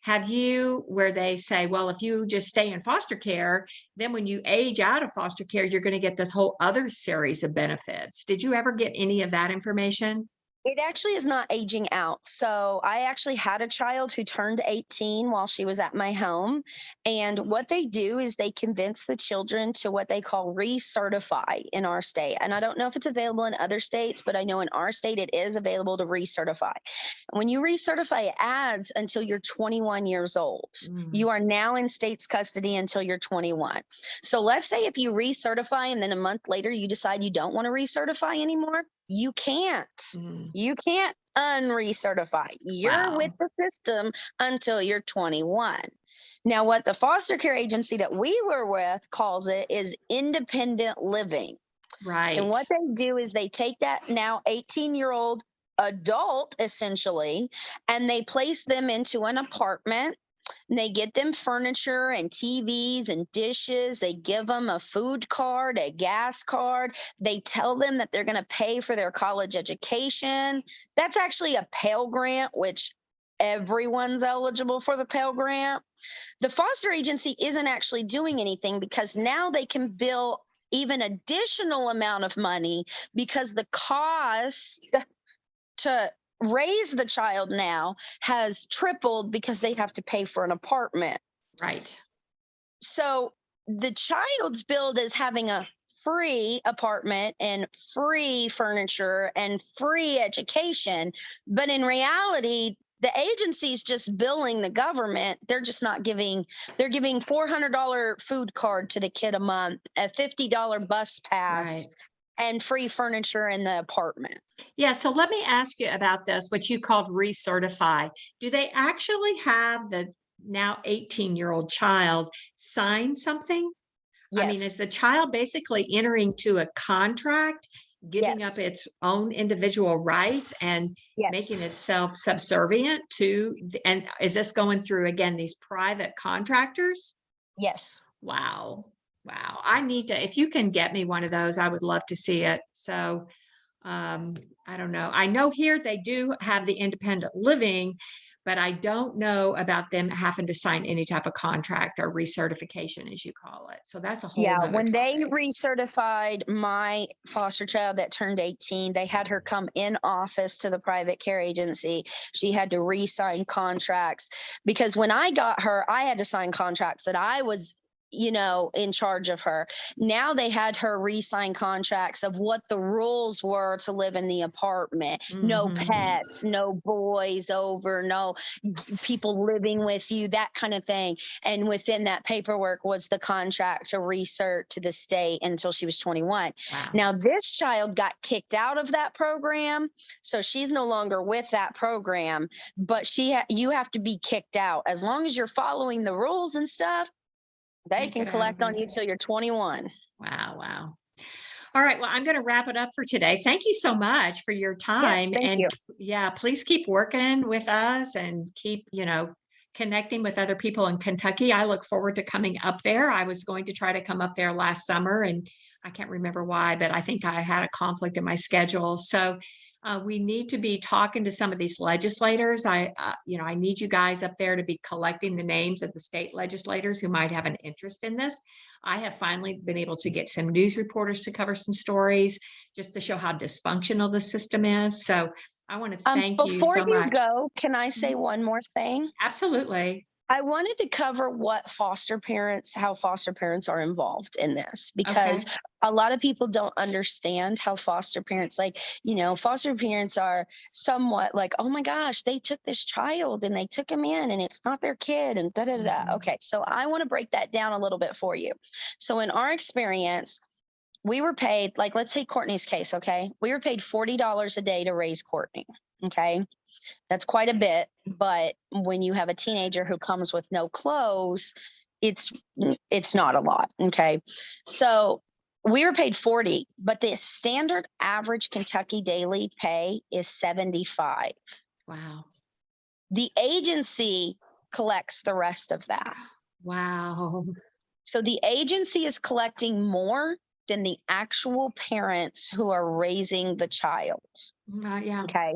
Have you, where they say, well, if you just stay in foster care, then when you age out of foster care, you're going to get this whole other series of benefits. Did you ever get any of that information? It actually is not aging out. So I actually had a child who turned 18 while she was at my home. And what they do is they convince the children to what they call recertify in our state. And I don't know if it's available in other states, but I know in our state it is available to recertify. When you recertify, it adds until you're 21 years old. Mm, You are now in state's custody until you're 21. So let's say if you recertify and then a month later you decide you don't want to recertify anymore, you can't. mm. You can't unrecertify. You're with Wow. the system until you're 21. Now, what the foster care agency that we were with calls it is independent living. And Right. what they do is they take that now 18-year-old adult essentially, and they place them into an apartment and they get them furniture and TVs and dishes. They give them a food card, a gas card. They tell them that they're going to pay for their college education. That's actually a Pell Grant, which everyone's eligible for the Pell Grant. The foster agency isn't actually doing anything because now they can bill even additional amount of money because the cost to raise the child now has tripled because they have to pay for an apartment. Right. So the child's billed as having a free apartment and free furniture and free education. But in reality, the agency's just billing the government. They're just not giving, they're giving $400 food card to the kid a month, a $50 bus Right. pass, and free furniture in the apartment. Yeah. So let me ask you about this, what you called recertify. Do they actually have the now 18-year-old child sign something? I mean, is Yes. the child basically entering to a contract, giving up Yes. its own individual rights and making Yes. itself subservient to, and is this going through again these private contractors? Yes. Wow. Wow. I need to, if you can get me one of those, I would love to see it. So, I don't know. I know here they do have the independent living, but I don't know about them having to sign any type of contract or recertification, as you call it. So that's a whole Yeah, nother when they topic. recertified my foster child that turned 18, they had her come in office to the private care agency. She had to re-sign contracts because when I got her, I had to sign contracts that I was, in charge of her. Now they had her re-sign contracts of what the rules were to live in the apartment. No Mhm. pets, no boys over, no people living with you, that kind of thing. And within that paperwork was the contract to recert to the state until she was 21. Wow. Now, this child got kicked out of that program. So she's no longer with that program, but you have to be kicked out. As long as you're following the rules and stuff, they Can't can get out of collect on it. you till you're 21. Wow, wow. All right, well, I'm gonna wrap it up for today. Thank you so much for your Yes, time, thank and you. yeah, please keep working with us and keep, connecting with other people in Kentucky. I look forward to coming up there. I was going to try to come up there last summer, and I can't remember why, but I think I had a conflict in my schedule. So, we need to be talking to some of these legislators. I need you guys up there to be collecting the names of the state legislators who might have an interest in this. I have finally been able to get some news reporters to cover some stories just to show how dysfunctional the system is. So I want to thank you Before so you much. go, can I say Mhm. one more thing? Absolutely. I wanted to cover how foster parents are involved in this because Okay. a lot of people don't understand how foster parents, foster parents are somewhat like, oh my gosh, they took this child and they took him in and it's not their kid and da da da. Mhm. Okay, so I want to break that down a little bit for you. So, in our experience, we were paid, like, let's say Kourtney's case, okay? We were paid $40 a day to raise Kourtney, okay? That's quite a bit, but when you have a teenager who comes with no clothes, it's it's not a lot, okay? So we were paid 40, but the standard average Kentucky daily pay is 75. Wow. The agency collects the rest of that. Wow. So the agency is collecting more than the actual parents who are raising the child. Yeah. Okay.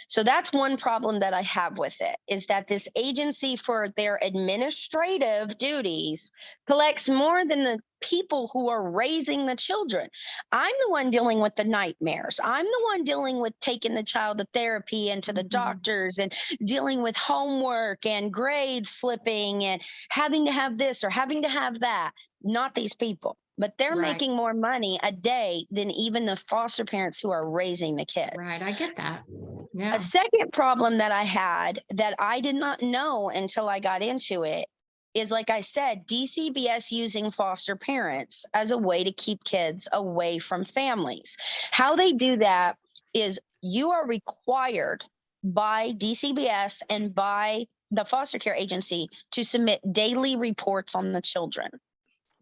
So that's one problem that I have with it is that this agency for their administrative duties collects more than the people who are raising the children. I'm the one dealing with the nightmares. I'm the one dealing with taking the child to therapy and to the Mhm. doctors and dealing with homework and grades slipping and having to have this or having to have that. Not these people. But they're Right. making more money a day than even the foster parents who are raising the Right. kids. I get that. A Yeah. second problem that I had that I did not know until I got into it is, like I said, DCBS using foster parents as a way to keep kids away from families. How they do that is you are required by DCBS and by the foster care agency to submit daily reports on the children.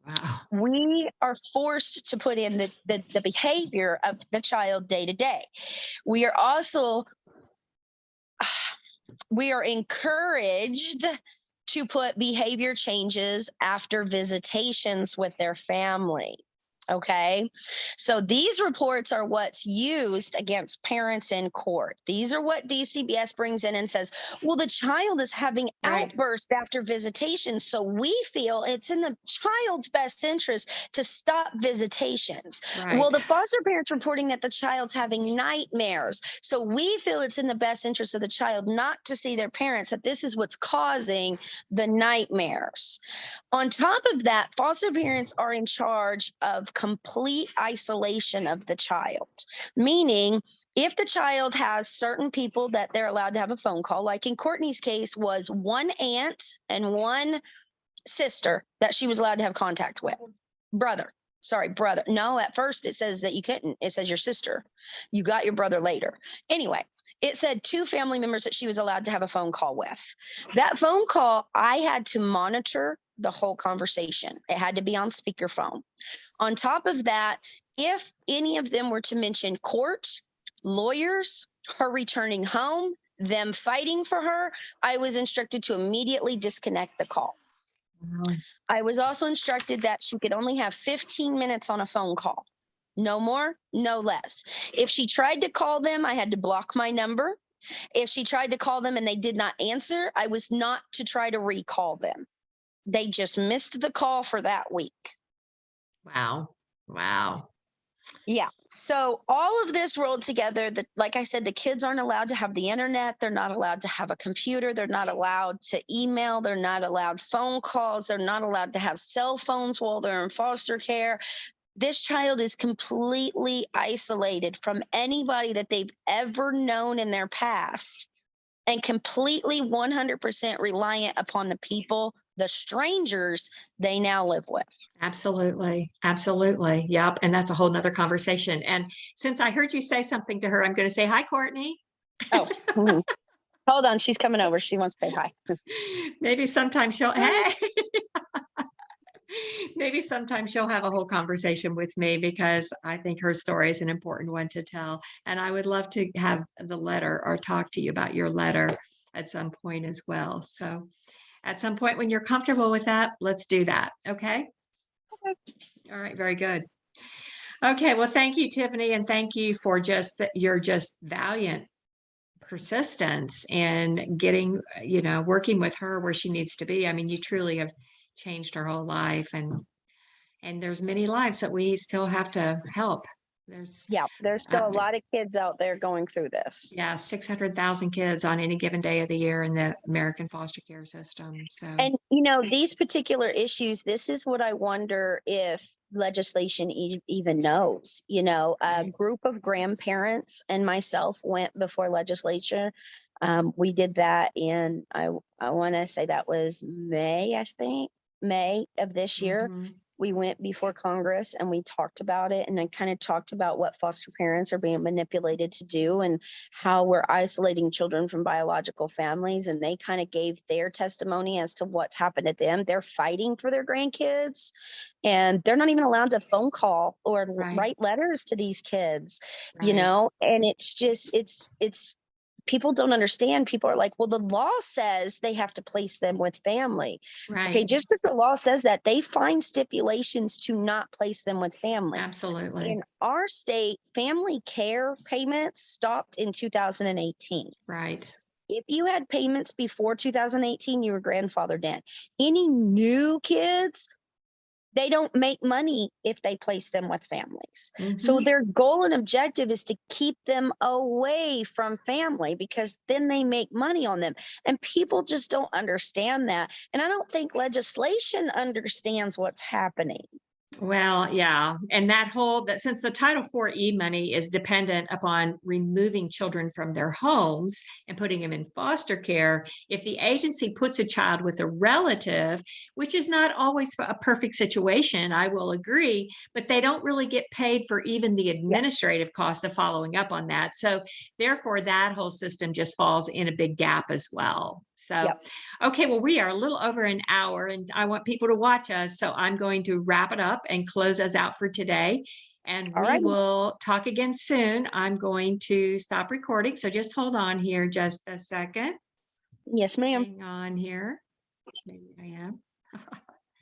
Wow. We are forced to put in the behavior of the child day to day. We are also we are encouraged to put behavior changes after visitations with their family. Okay. So these reports are what's used against parents in court. These are what DCBS brings in and says, well, the child is having Right. outbursts after visitation. So we feel it's in the child's best interest to stop visitations. Well, Right. the foster parents reporting that the child's having nightmares. So we feel it's in the best interest of the child not to see their parents, that this is what's causing the nightmares. On top of that, foster parents are in charge of complete isolation of the child, meaning if the child has certain people that they're allowed to have a phone call, like in Kourtney's case was one aunt and one sister that she was allowed to have contact with. Brother. Sorry, brother. No, at first it says that you couldn't. It says your sister. You got your brother later. Anyway, it said two family members that she was allowed to have a phone call with. That phone call, I had to monitor the whole conversation. It had to be on speakerphone. On top of that, if any of them were to mention court, lawyers, her returning home, them fighting for her, I was instructed to immediately disconnect the call. Wow. I was also instructed that she could only have 15 minutes on a phone call. No more, no less. If she tried to call them, I had to block my number. If she tried to call them and they did not answer, I was not to try to recall them. They just missed the call for that week. Wow. Wow. Yeah. So all of this rolled together that, like I said, the kids aren't allowed to have the internet. They're not allowed to have a computer. They're not allowed to email. They're not allowed phone calls. They're not allowed to have cell phones while they're in foster care. This child is completely isolated from anybody that they've ever known in their past, and completely 100% reliant upon the people, the strangers they now live with. Absolutely. Absolutely. Yep. And that's a whole nother conversation. And since I heard you say something to her, I'm going to say, hi, Kourtney. Oh, mhm. Hold on. She's coming over. She wants to say hi. Maybe sometime she'll, hey, maybe sometime she'll have a whole conversation with me because I think her story is an important one to tell. And I would love to have the letter or talk to you about your letter at some point as well. So at some point when you're comfortable with that, let's do that. Okay. All right. Very good. Okay. Well, thank you, Tiffany. And thank you for your just valiant persistence and getting, working with her where she needs to be. I mean, you truly have changed her whole life, and there's many lives that we still have to help. There's Yeah, there's uh, still a lot of kids out there going through this. yeah, 600,000 kids on any given day of the year in the American foster care system. So And, these particular issues, this is what I wonder if legislation even knows. A right. group of grandparents and myself went before legislature. We did that I want to say that was May, I think, May of this year. Mhm. We went before Congress and we talked about it, and then kind of talked about what foster parents are being manipulated to do and how we're isolating children from biological families. And they kind of gave their testimony as to what's happened to them. They're fighting for their grandkids, and they're not even allowed to phone call or Right. write letters to these kids, Right. and it's just, it's people don't understand. People are like, well, the law says they have to place them with family. Okay, Right. just because the law says that, they find stipulations to not place them with family. Absolutely. In our state, family care payments stopped in 2018. Right. If you had payments before 2018, you were grandfathered in. Any new kids, they don't make money if they place them with families. So Mhm. their goal and objective is to keep them away from family, because then they make money on them. And people just don't understand that. And I don't think legislation understands what's happening. Well, yeah. And that since the Title IV money is dependent upon removing children from their homes and putting them in foster care, if the agency puts a child with a relative, which is not always a perfect situation, I will agree, but they don't really get paid for even the Yeah. administrative cost of following up on that. So therefore, that whole system just falls in a big gap as well. So Yep. okay, well, we are a little over an hour and I want people to watch us. So I'm going to wrap it up and close us out for today. And All we right. will talk again soon. I'm going to stop recording. So just hold on here just a second. Yes, ma'am. Hang on here. Maybe I am.